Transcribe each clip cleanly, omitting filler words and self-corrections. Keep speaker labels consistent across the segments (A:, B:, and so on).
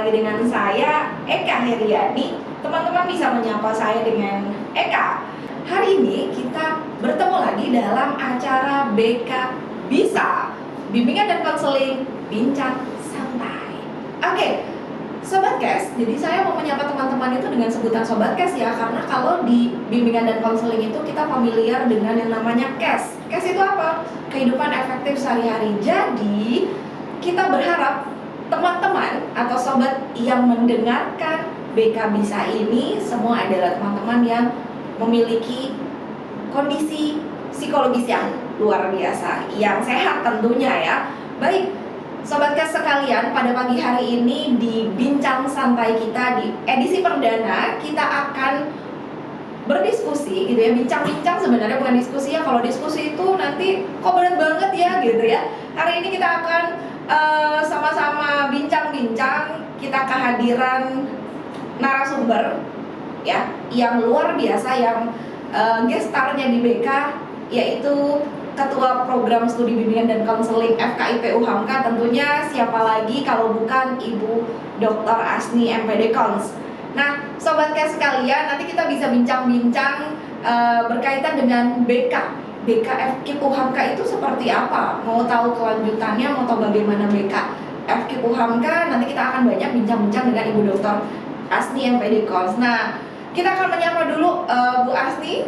A: lagi dengan saya Eka Heriani. Teman-teman bisa menyapa saya dengan Eka. Hari ini kita bertemu lagi dalam acara BK Bisa, Bimbingan dan Konseling Bincang Santai. Oke, Sobat Kes, jadi saya mau menyapa teman-teman itu dengan sebutan Sobat Kes ya, karena kalau di bimbingan dan konseling itu kita familiar dengan yang namanya Kes. Kes itu apa? Kehidupan efektif sehari-hari. Jadi kita berharap teman-teman atau sobat yang mendengarkan BK Bisa ini semua adalah teman-teman yang memiliki kondisi psikologis yang luar biasa, yang sehat tentunya ya. Baik, Sobat Kes sekalian, pada pagi hari ini di Bincang Santai kita di edisi perdana kita akan berdiskusi gitu ya, bincang-bincang sebenarnya bukan diskusi ya. Kalau diskusi itu nanti kok berat banget ya gitu ya. Hari ini kita akan sama-sama bincang-bincang, kita kehadiran narasumber ya yang luar biasa, yang gestarnya di BK, yaitu Ketua Program Studi Bimbingan dan Konseling FKIP UHAMKA. Tentunya siapa lagi kalau bukan Ibu Dr. Asni MPD Kons. Nah, Sobat Kes sekalian, nanti kita bisa bincang-bincang berkaitan dengan BK FKIP UHAMKA itu seperti apa. Mau tahu kelanjutannya, mau tahu bagaimana BK FKIP UHAMKA, nanti kita akan banyak bincang-bincang dengan Ibu Dr. Asni MPD Kons. Nah, kita akan menyapa dulu Bu Asni.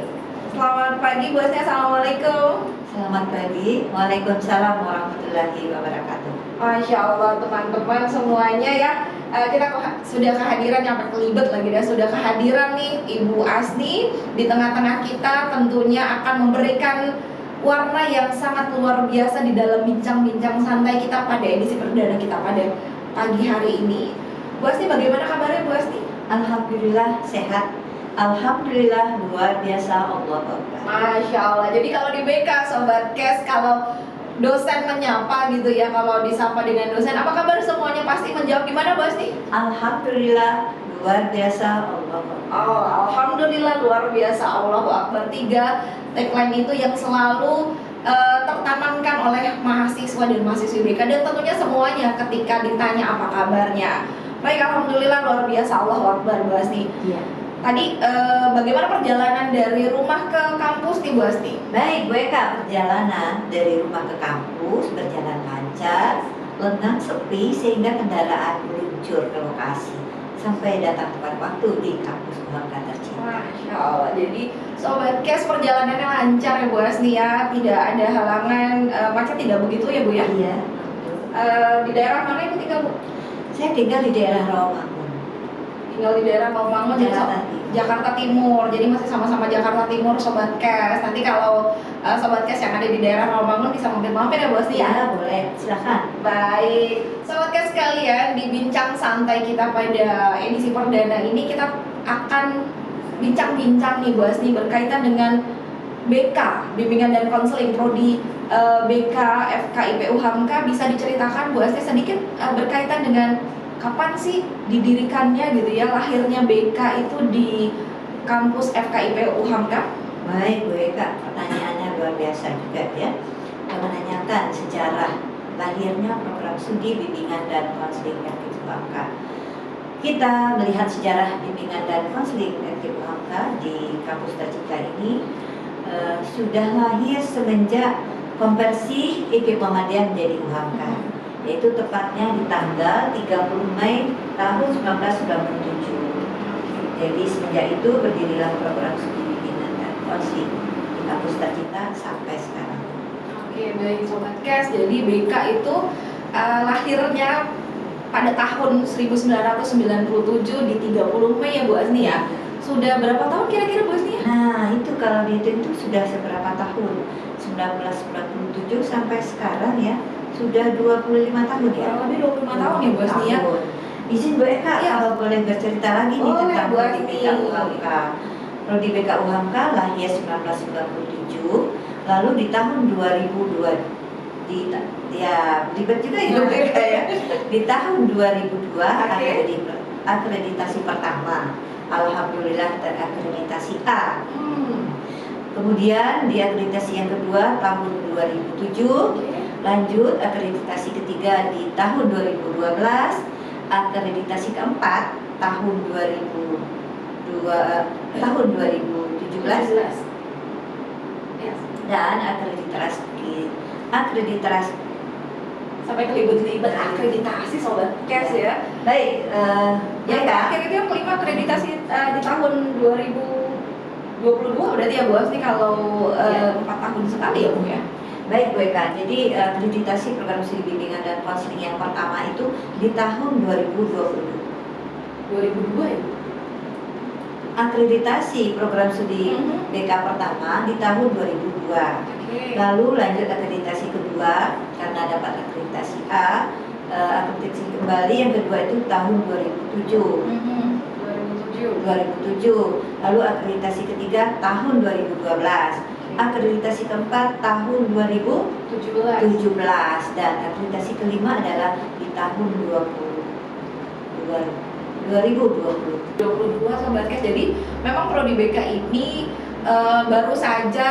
A: Selamat pagi Bu Asni, Assalamualaikum.
B: Selamat pagi, Waalaikumsalam warahmatullahi wabarakatuh.
A: Masya Allah teman-teman semuanya ya, kita sudah kehadiran, yang kelibet lagi dah, sudah kehadiran nih Ibu Asni di tengah-tengah kita, tentunya akan memberikan warna yang sangat luar biasa di dalam bincang-bincang santai kita pada edisi perdana kita pada pagi hari ini. Bu Asni, bagaimana kabarnya Bu Asni?
B: Alhamdulillah sehat. Alhamdulillah luar biasa, Allah Akbar.
A: Masya Allah. Jadi kalau di BK Sobat Kes, kalau dosen menyapa gitu ya, kalau disapa dengan dosen, apa kabar semuanya pasti menjawab gimana Bu Asni?
B: Alhamdulillah luar biasa, Allah Akbar.
A: Oh, Alhamdulillah luar biasa, Allahu Akbar. 3 tagline itu yang selalu tertanamkan oleh mahasiswa dan mahasiswi BK, dan tentunya semuanya ketika ditanya apa kabarnya. Baik, Alhamdulillah luar biasa, Allahu Akbar Bu Asni.
B: Iya.
A: Tadi bagaimana perjalanan dari rumah ke kampus nih Bu Asni?
B: Baik, Bu Eka, perjalanan dari rumah ke kampus berjalan lancar, lengang, sepi, sehingga kendaraan meluncur ke lokasi sampai datang tepat waktu di kampus UHAMKA tercinta.
A: Masya Allah. Jadi Sobat Kes, perjalanannya lancar ya Bu Asni ya, tidak ada halangan, macet tidak begitu ya Bu ya?
B: Iya.
A: Di daerah mana Ibu tinggal Bu?
B: Saya tinggal di daerah Rawamangun.
A: Tinggal di daerah Rawamangun, Jakarta Timur. Jadi masih sama-sama Jakarta Timur Sobat Kes. Nanti kalau Sobat Kes yang ada di daerah Rawamangun bisa mampir-mampir ya Bu Asni ya?
B: Ya, boleh, silakan.
A: Baik, Sobat Kes sekalian, di bincang santai kita pada edisi perdana ini kita akan bincang-bincang nih Bu Asni berkaitan dengan BK, Bimbingan dan Konseling Prodi BK FKIP UHAMKA. Bisa diceritakan Bu Asni sedikit berkaitan dengan kapan sih didirikannya gitu ya, lahirnya BK itu di kampus FKIP UHAMKA?
B: Baik, Bu Eka, pertanyaannya luar biasa juga ya. Menanyakan sejarah lahirnya program studi bimbingan dan konseling FKIP UHAMKA. Kita melihat sejarah bimbingan dan konseling FKIP UHAMKA di kampus tercinta ini sudah lahir semenjak konversi IPB Muhammadiyah menjadi UHAMKA, yaitu tepatnya di tanggal 30 Mei tahun 1997. Jadi semenjak itu berdirilah program studi bimbingan dan konseling di kampus tercinta sampai sekarang.
A: Oke, baik Sobat Kes. Jadi BK itu lahirnya pada tahun 1997 di 30 Mei ya Bu Asni ya. Sudah berapa tahun kira-kira Bu Asni ya?
B: Nah, itu kalau dihitung itu sudah seberapa tahun? 1997 sampai sekarang ya, sudah 25 tahun ya.
A: Kurang lebih 25 tahun ya Bu Asni ya.
B: Izin Bu Eka,
A: Ya.
B: kalau boleh bercerita lagi nih
A: Boleh,
B: tentang
A: Bu
B: Prodi
A: Asni.
B: BK UHAMKA. Prodi BK UHAMKA lahir 1997, lalu di tahun 2002 ribet juga ya Bu Eka ya. Di tahun 2002 akreditasi pertama, alhamdulillah terakreditasi A. Kemudian di akreditasi yang kedua tahun 2007, lanjut akreditasi ketiga di tahun 2012, akreditasi keempat tahun 2017
A: Yes.
B: dan akreditasi
A: Sampai kelibet-libet akreditasi sobat cash ya.
B: baik
A: Yang
B: ya
A: terakhir itu yang kelima akreditasi di tahun 2022 berarti ya Bu Asni kalau
B: Ya.
A: 4 tahun sekali ya Bu ya.
B: baik Bu Eka. Jadi akreditasi program studi bimbingan dan konseling yang pertama itu di tahun 2022.
A: 2002 ya Bu.
B: Akreditasi program studi BK pertama di tahun 2002.
A: Oke.
B: Lalu lanjut akreditasi kedua karena dapat akreditasi A. Akreditasi kembali yang kedua itu tahun 2007. 2007. Lalu akreditasi ketiga tahun 2012. Akreditasi keempat tahun 2017 dan akreditasi kelima adalah di tahun 2022
A: Sobat Cash. Jadi memang prodi BK ini baru saja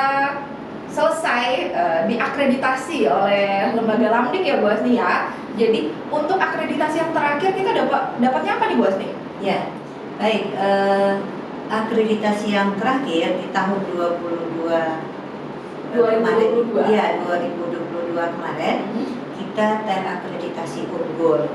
A: selesai diakreditasi oleh lembaga Lamdik ya Bu Asni ya. Jadi untuk akreditasi yang terakhir kita dapatnya apa nih Bu Asni?
B: Ya, baik. Akreditasi yang terakhir di tahun
A: 2022.
B: Ya, 2022 kemarin kita terakreditasi unggul.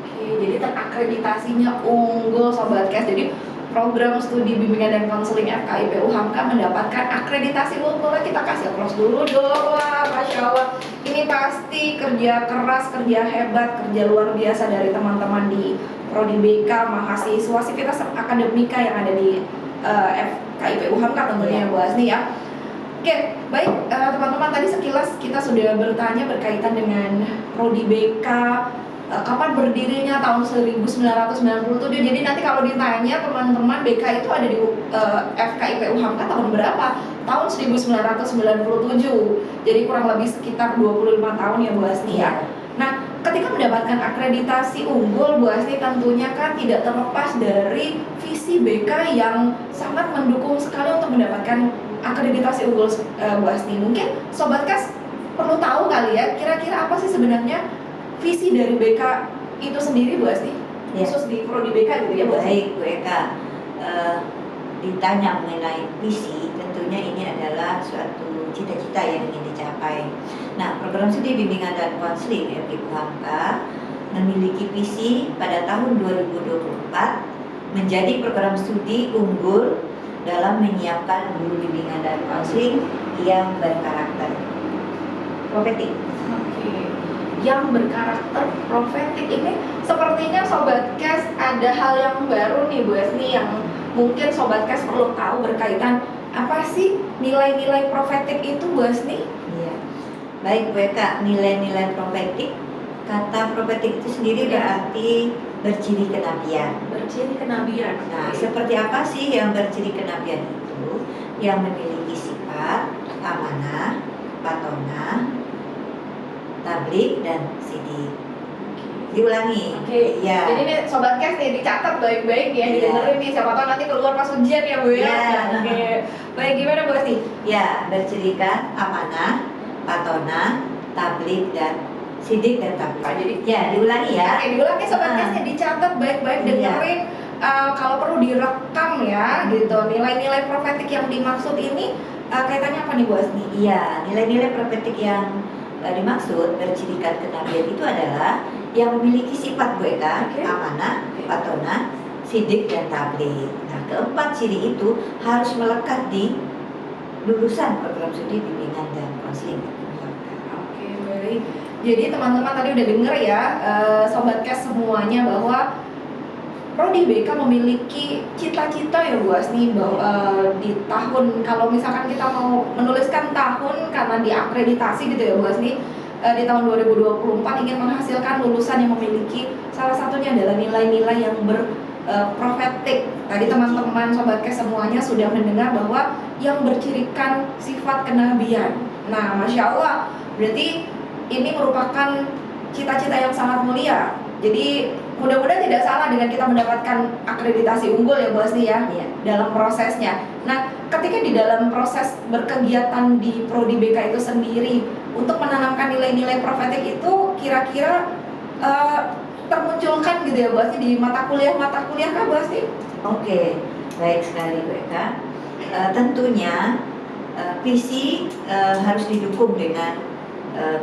A: Oke, jadi terakreditasinya unggul Sobat Cash. Jadi program studi bimbingan dan konseling FKIP UHAMKA mendapatkan akreditasi unggul. Kita kasih aplaus dulu dong. Wah, Masya Allah. Ini pasti kerja keras, kerja hebat, kerja luar biasa dari teman-teman di Prodi BK, mahasiswa, sivitas akademika yang ada di FKIP UHAMKA tentunya Bu Asni ya. Oke, baik teman-teman, tadi sekilas kita sudah bertanya berkaitan dengan Prodi BK, kapan berdirinya tahun 1997. Jadi nanti kalau ditanya teman-teman BK itu ada di FKIP UHAMKA tahun berapa? Tahun 1997. Jadi kurang lebih sekitar 25 tahun ya Bu Asni ya. Nah, ketika mendapatkan akreditasi unggul Bu Asni tentunya kan tidak terlepas dari visi BK yang sangat mendukung sekali untuk mendapatkan akreditasi unggul Bu Asni. Mungkin Sobat Cash perlu tahu kali ya, kira-kira apa sih sebenarnya visi dari BK itu sendiri Bu Asni?
B: Ya.
A: Khusus di Prodi BK gitu ya Bu Asni?
B: Baik Bu Eka, ditanya mengenai visi, tentunya ini adalah suatu cita-cita yang ingin dicapai. Nah, program studi bimbingan dan konseling FKIP UHAMKA memiliki visi pada tahun 2024 menjadi program studi unggul dalam menyiapkan guru bimbingan dan konseling yang berkarakter profetik.
A: Oke. Yang berkarakter profetik ini sepertinya Sobat Cash ada hal yang baru nih Bu Asni yang mungkin Sobat Cash perlu tahu berkaitan apa sih nilai-nilai profetik itu Bu Asni?
B: Iya. Baik Bu Eka, nilai-nilai profetik, kata profetik itu sendiri berarti berciri kenabian.
A: Berciri kenabian.
B: Nah, seperti apa sih yang berciri kenabian itu? Yang memiliki sifat amanah, patonah, tablik, dan sidik. Diulangi.
A: Oke.
B: Ya.
A: Jadi nih Sobat Cash nih dicatat baik-baik ya, didengerin nih, siapa tahu nanti keluar pas ujian ya Bu ya.
B: Ya.
A: Oke. Baik, gimana Bu Asni?
B: Ya, bercirikan amanah, patonah, tablik, dan sidik dan tablik.
A: Jadi
B: Ya, diulangi ya.
A: Oke, diulangi Sobat Cash nih, dicatat baik-baik, dengerin. Kalau perlu direkam ya gitu. Nilai-nilai profetik yang dimaksud ini kaitannya apa nih Bu Asni?
B: Iya, nilai-nilai profetik yang dimaksud bercirikan kenabian itu adalah yang memiliki sifat Bu Eka,
A: Oke.
B: amanah,
A: Oke.
B: patonah, sidik, dan tablik. Nah, keempat ciri itu harus melekat di lulusan program studi bimbingan dan konseling.
A: Oke, baik. Jadi teman-teman tadi udah denger ya, Sobat Cash semuanya bahwa Prodi BK memiliki cita-cita ya Bu Asni bahwa di tahun, kalau misalkan kita mau menuliskan tahun karena diakreditasi gitu ya Bu Asni, di tahun 2024 ingin menghasilkan lulusan yang memiliki salah satunya adalah nilai-nilai yang berprofetik. Tadi teman-teman Sobat Cash semuanya sudah mendengar bahwa yang bercirikan sifat kenabian. Nah, Masya Allah, berarti ini merupakan cita-cita yang sangat mulia. Jadi mudah-mudahan tidak salah dengan kita mendapatkan akreditasi unggul ya Bu Asni ya,
B: Iya.
A: dalam prosesnya. Nah, ketika di dalam proses berkegiatan di Prodi BK itu sendiri untuk menanamkan nilai-nilai profetik itu kira-kira termunculkan gitu ya Bu Asti di mata kuliah kah Bu Asti?
B: Oke, baik sekali Bu Eka. Tentunya visi harus didukung dengan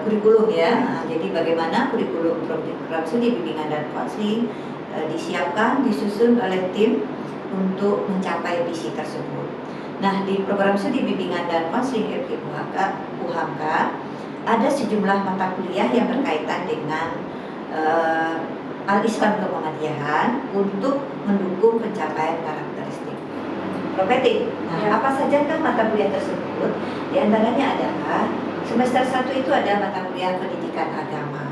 B: kurikulum ya. Jadi bagaimana kurikulum program studi bimbingan dan konseling disiapkan, disusun oleh tim untuk mencapai visi tersebut. Nah, di program studi bimbingan dan konseling UHAMK ada sejumlah mata kuliah yang berkaitan dengan Al-Islam Kemuhamadiyahan untuk mendukung pencapaian karakteristik profetik. Nah, apa saja kan mata kuliah tersebut? Di antaranya adalah semester 1 itu ada mata kuliah pendidikan agama,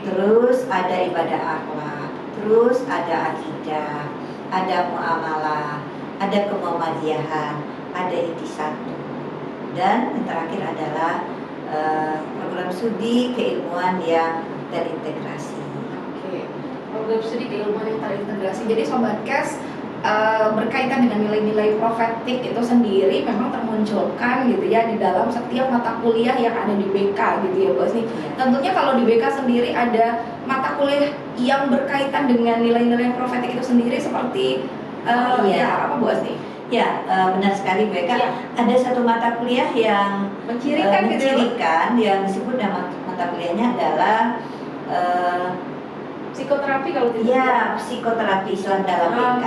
B: terus ada ibadah akhlak, terus ada akidah, ada muamalah, ada kemuhamadiyahan, ada intisatu, dan yang terakhir adalah program studi keilmuan yang terintegrasi.
A: Oke, program studi keilmuan yang terintegrasi. Jadi Sobat Kes, berkaitan dengan nilai-nilai profetik itu sendiri memang termunculkan gitu ya di dalam setiap mata kuliah yang ada di BK gitu ya Bu Asti. Tentunya kalau di BK sendiri ada mata kuliah yang berkaitan dengan nilai-nilai profetik itu sendiri seperti ya apa Bu Asti?
B: Ya, benar sekali Bu Eka. Ada satu mata kuliah yang mencirikan yang disebut nama mata kuliahnya adalah
A: psikoterapi kalau tidak.
B: Ya, psikoterapi Islam dalam BK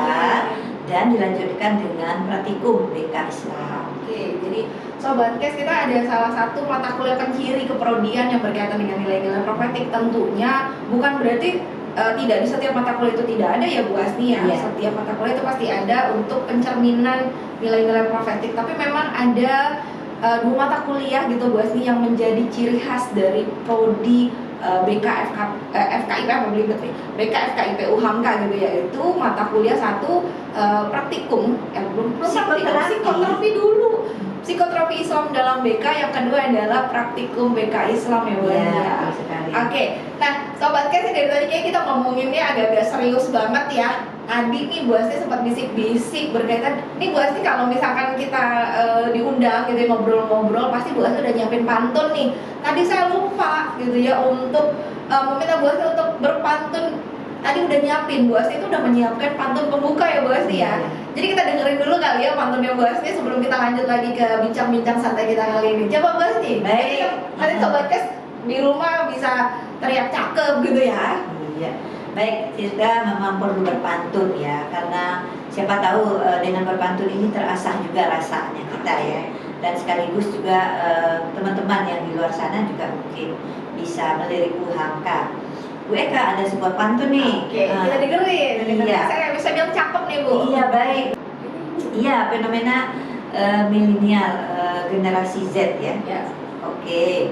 B: dan dilanjutkan dengan praktikum BK Islam.
A: Oke, jadi Sobat Kes, kita ada salah satu mata kuliah penciri keprodian yang berkaitan dengan nilai-nilai profetik. Tentunya bukan berarti tidak di setiap mata kuliah itu tidak ada ya Bu Asti ya. Setiap mata kuliah itu pasti ada untuk pencerminan nilai-nilai profetik. Tapi memang ada dua mata kuliah gitu Bu Asti yang menjadi ciri khas dari prodi FKIP UHAMK gitu ya, itu mata kuliah satu praktikum psikoterapi dulu, psikoterapi Islam dalam BK, yang kedua adalah praktikum BK Islam ya Bu ya. Oke, nah Sobat Kes, dari tadi kayak kita ngomonginnya agak-agak serius banget ya. Tadi nih Bu Asti sempat bisik-bisik berkaitan, nih Bu Asti kalau misalkan kita diundang gitu ngobrol-ngobrol, pasti Bu Asti udah nyiapin pantun nih. Tadi saya lupa gitu ya untuk meminta Bu Asti untuk berpantun. Tadi udah nyiapin, Bu Asti itu udah menyiapkan pantun pembuka ya Bu Asti ya. Jadi kita dengerin dulu kali ya pantunnya Bu Asti sebelum kita lanjut lagi ke bincang-bincang santai kita kali ini. Coba Bu Asti.
B: Baik.
A: Nanti Sobat Kes di rumah bisa teriak cakep gitu ya.
B: Iya. Baik, kita memang perlu berpantun ya, karena siapa tahu dengan berpantun ini terasah juga rasanya kita ya, dan sekaligus juga teman-teman yang di luar sana juga mungkin bisa melirik UHAMK. Bu Eka, ada sebuah pantun nih.
A: Oke, kita dengerin.
B: Iya.
A: Saya bisa bilang cakep nih Bu.
B: Iya, baik. Iya, fenomena milenial, generasi Z ya. Oke,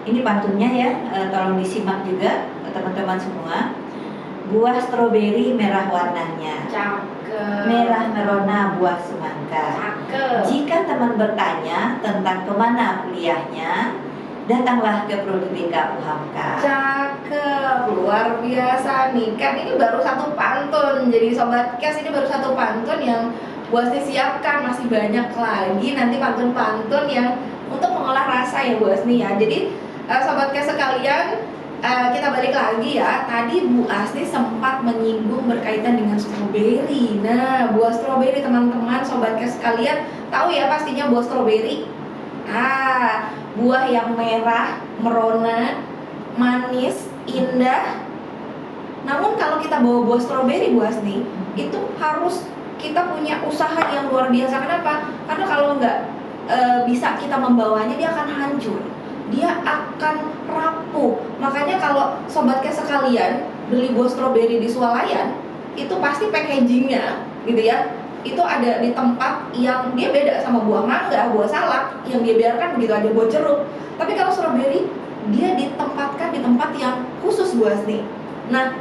B: ini pantunnya ya, tolong disimak juga teman-teman semua. Buah stroberi merah warnanya,
A: Cakep.
B: merah merona buah semangka.
A: Cakep.
B: Jika teman bertanya tentang kemana kuliahnya, datanglah ke Prodi BK UHAMK.
A: Cakep, luar biasa nih. Kan ini baru satu pantun. Jadi Sobat Kes, ini baru satu pantun yang Bu Asti siapkan. Masih banyak lagi nanti pantun-pantun yang untuk mengolah rasa ya Bu Asti ya. Jadi Sobat Kes sekalian, kita balik lagi ya. Tadi Bu Asti sempat menyinggung berkaitan dengan stroberi. Nah, buah stroberi teman-teman Sobat Kes sekalian tahu ya pastinya buah stroberi. Buah yang merah, merona, manis, indah. Namun kalau kita bawa buah stroberi Bu Asti, itu harus kita punya usaha yang luar biasa. Kenapa? Karena kalau nggak bisa kita membawanya, dia akan hancur, dia akan rapuh. Makanya kalau Sobat Kes sekalian beli buah stroberi di swalayan, itu pasti packagingnya gitu ya, itu ada di tempat yang dia beda sama buah mangga, buah salak yang dia biarkan begitu aja, buah jeruk. Tapi kalau stroberi, dia ditempatkan di tempat yang khusus Bu Asti. Nah,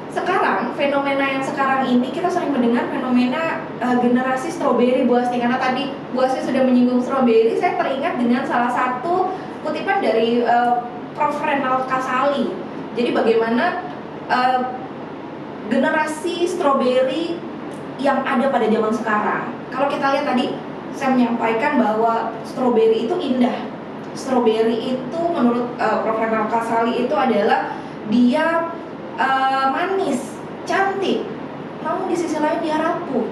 A: sekarang fenomena yang sekarang ini kita sering mendengar fenomena generasi stroberi Bu Asti. Karena tadi Bu Asti sudah menyinggung stroberi, saya teringat dengan salah satu kutipan dari Prof. Renald Kasali. Jadi bagaimana generasi stroberi yang ada pada zaman sekarang. Kalau kita lihat tadi saya menyampaikan bahwa stroberi itu indah. Stroberi itu menurut Prof. Renald Kasali itu adalah dia manis, cantik, namun di sisi lain dia rapuh.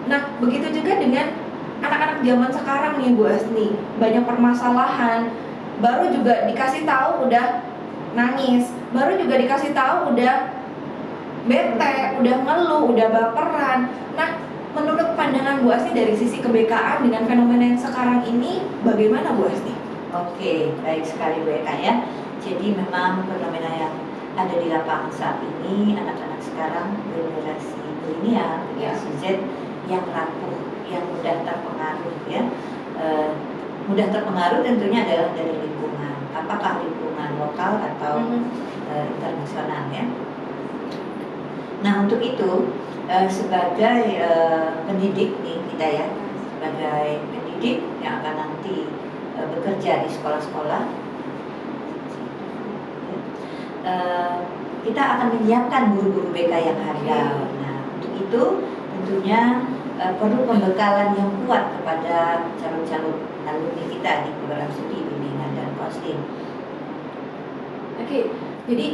A: Nah, begitu juga dengan anak-anak zaman sekarang nih Bu Asni, banyak permasalahan, baru juga dikasih tahu udah nangis, baru juga dikasih tahu udah bete, udah ngeluh, udah baperan. Nah, menurut pandangan Bu Asni dari sisi kebekaan dengan fenomena yang sekarang ini, bagaimana Bu Asni?
B: Oke, baik sekali Bu Eka ya. Jadi memang fenomena yang ada di lapangan saat ini, anak-anak sekarang generasi milenial, generasi Z yang rapuh, yang mudah terpengaruh ya. Mudah terpengaruh tentunya adalah dari lingkungan, apakah lingkungan lokal atau internasional ya. Nah untuk itu sebagai pendidik nih kita ya, sebagai pendidik yang akan nanti bekerja di sekolah-sekolah, kita akan menyiapkan guru-guru BK yang handal. Nah untuk itu tentunya perlu pembekalan yang kuat kepada calon-calon alumni kita di program studi bimbingan dan konseling.
A: Oke, jadi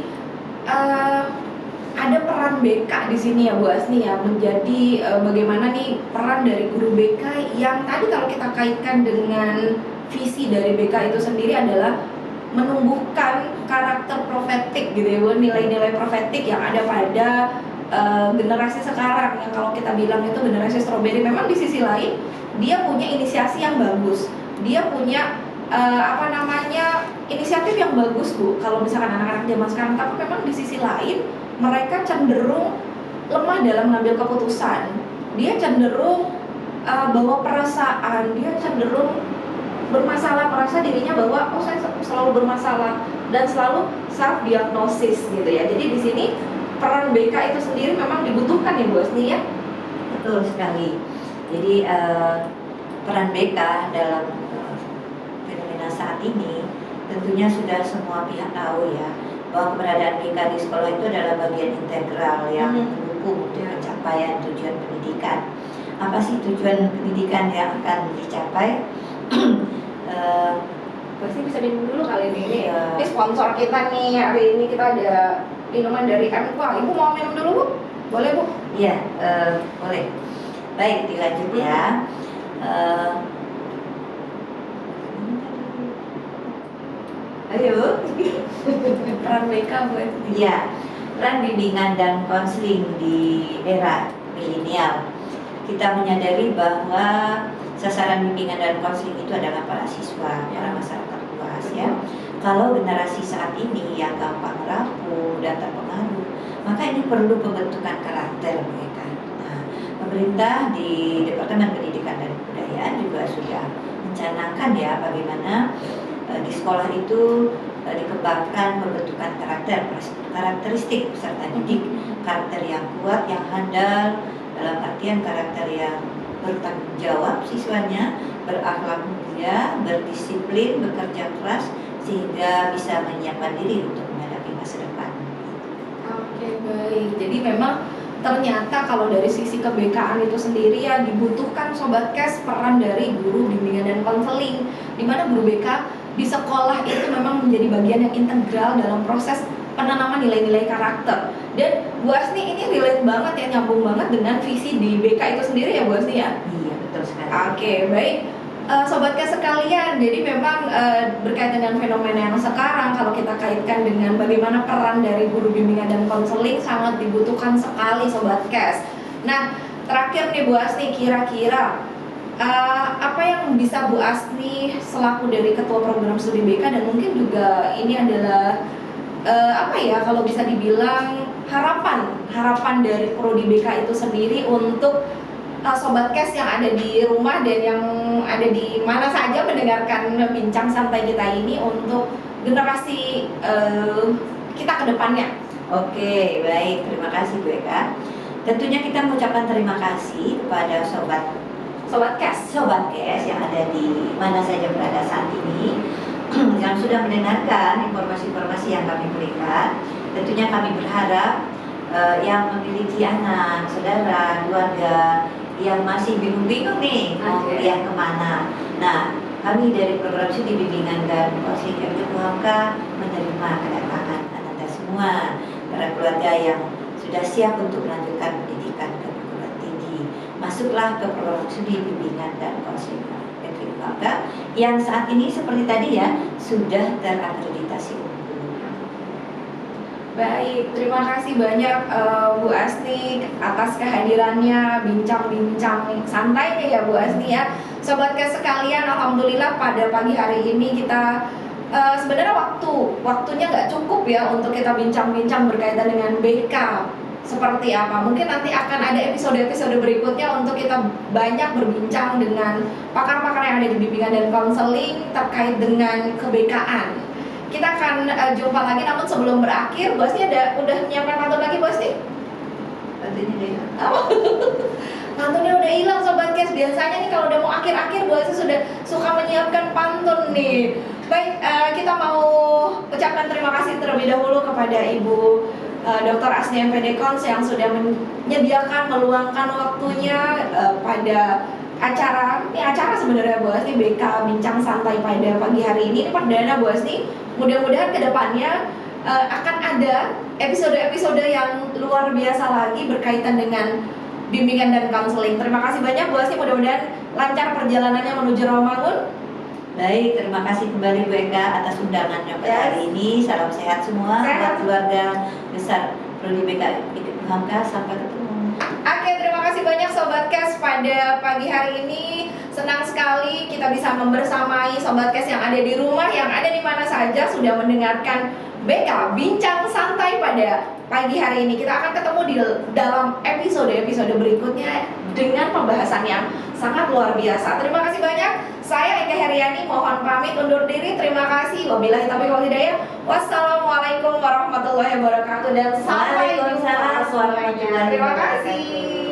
A: ada peran BK di sini ya Bu Asni ya, menjadi bagaimana nih peran dari guru BK yang tadi kalau kita kaitkan dengan visi dari BK itu sendiri adalah menumbuhkan karakter profetik gitu ya Bu, nilai-nilai profetik yang ada pada generasi sekarang yang kalau kita bilang itu generasi stroberi. Memang di sisi lain dia punya inisiasi yang bagus, dia punya inisiatif yang bagus Bu kalau misalkan anak-anak zaman sekarang, tapi memang di sisi lain mereka cenderung lemah dalam mengambil keputusan, dia cenderung bawa perasaan, dia cenderung bermasalah, merasa dirinya bahwa oh saya selalu bermasalah dan selalu self diagnosis gitu ya. Jadi di sini peran BK itu sendiri memang dibutuhkan ya Bu Asni ya.
B: Betul sekali. Jadi peran BK dalam fenomena saat ini tentunya sudah semua pihak tahu ya, bahwa keberadaan BK di sekolah itu adalah bagian integral yang mendukung untuk pencapaian tujuan pendidikan. Apa sih tujuan pendidikan yang akan dicapai?
A: Pasti bisa minum dulu kali ini. Ini sponsor kita nih, hari ini kita ada minuman dari Emqua. Ibu mau minum dulu Bu? Boleh Bu?
B: Iya, boleh. Baik, dilanjut ya. Ayo.
A: Peran BK Bu.
B: Iya, peran bimbingan dan konseling di era milenial. Kita menyadari bahwa sasaran bimbingan dan konseling itu adalah para siswa, para masyarakat luas ya. Kalau generasi saat ini yang gampang rapuh dan terpengaruh, maka ini perlu pembentukan karakter mereka. Nah, pemerintah di Departemen Pendidikan dan Kebudayaan juga sudah mencanangkan ya bagaimana di sekolah itu dikembangkan pembentukan karakteristik peserta didik, karakter yang kuat, yang handal, dalam artian karakter yang bertanggung jawab siswanya, berakhlak mulia, berdisiplin, bekerja keras, sehingga bisa menyiapkan diri untuk menghadapi masa depan.
A: Oke, baik. Jadi memang ternyata kalau dari sisi kebekaan itu sendiri ya dibutuhkan Sobat Kes peran dari guru bimbingan dan konseling, di mana guru BK di sekolah itu memang menjadi bagian yang integral dalam proses penanaman nilai-nilai karakter. Dan Bu Asni ini relate banget ya, nyambung banget dengan visi di BK itu sendiri ya Bu Asni ya?
B: Iya, betul sekali.
A: Oke, baik. Sobat Kes sekalian, jadi memang berkaitan dengan fenomena yang sekarang, kalau kita kaitkan dengan bagaimana peran dari guru bimbingan dan konseling sangat dibutuhkan sekali Sobat Kes. Nah, terakhir nih Bu Asni, kira-kira apa yang bisa Bu Asni selaku dari Ketua Program Studi BK, dan mungkin juga ini adalah kalau bisa dibilang harapan dari Prodi BK itu sendiri untuk Sobat Kes yang ada di rumah dan yang ada di mana saja mendengarkan bincang santai kita ini untuk generasi kita ke depannya.
B: Oke, baik, terima kasih Bu Eka. Tentunya kita mengucapkan terima kasih kepada Sobat Kes yang ada di mana saja berada saat ini, yang sudah mendengarkan informasi-informasi yang kami berikan. Tentunya kami berharap yang memiliki anak, saudara, keluarga yang masih bingung-bingung nih mau kuliah kemana. Nah, kami dari program studi bimbingan dan konseling FKUHK menerima kedatangan Anda semua para keluarga yang sudah siap untuk melanjutkan pendidikan ke perguruan tinggi, masuklah ke program studi bimbingan dan konseling akademik keluarga yang saat ini seperti tadi ya sudah terakreditasi unggul.
A: Baik, terima kasih banyak Bu Asni atas kehadirannya, bincang-bincang santainya ya Bu Asni ya. Sobat Kes sekalian, alhamdulillah pada pagi hari ini kita sebenarnya waktunya nggak cukup ya untuk kita bincang-bincang berkaitan dengan BK seperti apa. Mungkin nanti akan ada episode-episode berikutnya untuk kita banyak berbincang dengan pakar-pakar yang ada di bimbingan dan konseling terkait dengan kebekaan. Kita akan jumpa lagi, namun sebelum berakhir, Bu Asni udah menyiapkan pantun lagi Bu Asni?
B: Tentunya deh.
A: Pantunnya udah hilang Sobat Kes. Biasanya nih kalau udah mau akhir-akhir Bu Asni sudah suka menyiapkan pantun nih. Baik, kita mau ucapkan terima kasih terlebih dahulu kepada Ibu Dr. Asni MPD Kons yang sudah menyediakan, meluangkan waktunya pada acara sebenarnya Bu Asni, BK Bincang Santai pada pagi hari ini perdana Bu Asni. Mudah-mudahan kedepannya akan ada episode-episode yang luar biasa lagi berkaitan dengan bimbingan dan konseling. Terima kasih banyak Bu Asni, mudah-mudahan lancar perjalanannya menuju Rawamangun.
B: Baik, terima kasih kembali Bu Eka atas undangannya pada hari ini. Salam sehat semua buat keluarga besar Prodi BK IPB Hamka. Sampai ketemu.
A: Oke, terima kasih banyak Sobat Kes pada pagi hari ini. Senang sekali kita bisa membersamai Sobat Kes yang ada di rumah, yang ada di mana saja sudah mendengarkan BK Bincang Santai pada pagi hari ini. Kita akan ketemu di dalam episode-episode berikutnya dengan pembahasan yang sangat luar biasa. Terima kasih banyak. Saya Eka Heriani mohon pamit undur diri. Terima kasih. Wabillahi taufiq wal hidayah. Wassalamualaikum warahmatullahi wabarakatuh dan sampai jumpa semuanya. Terima kasih.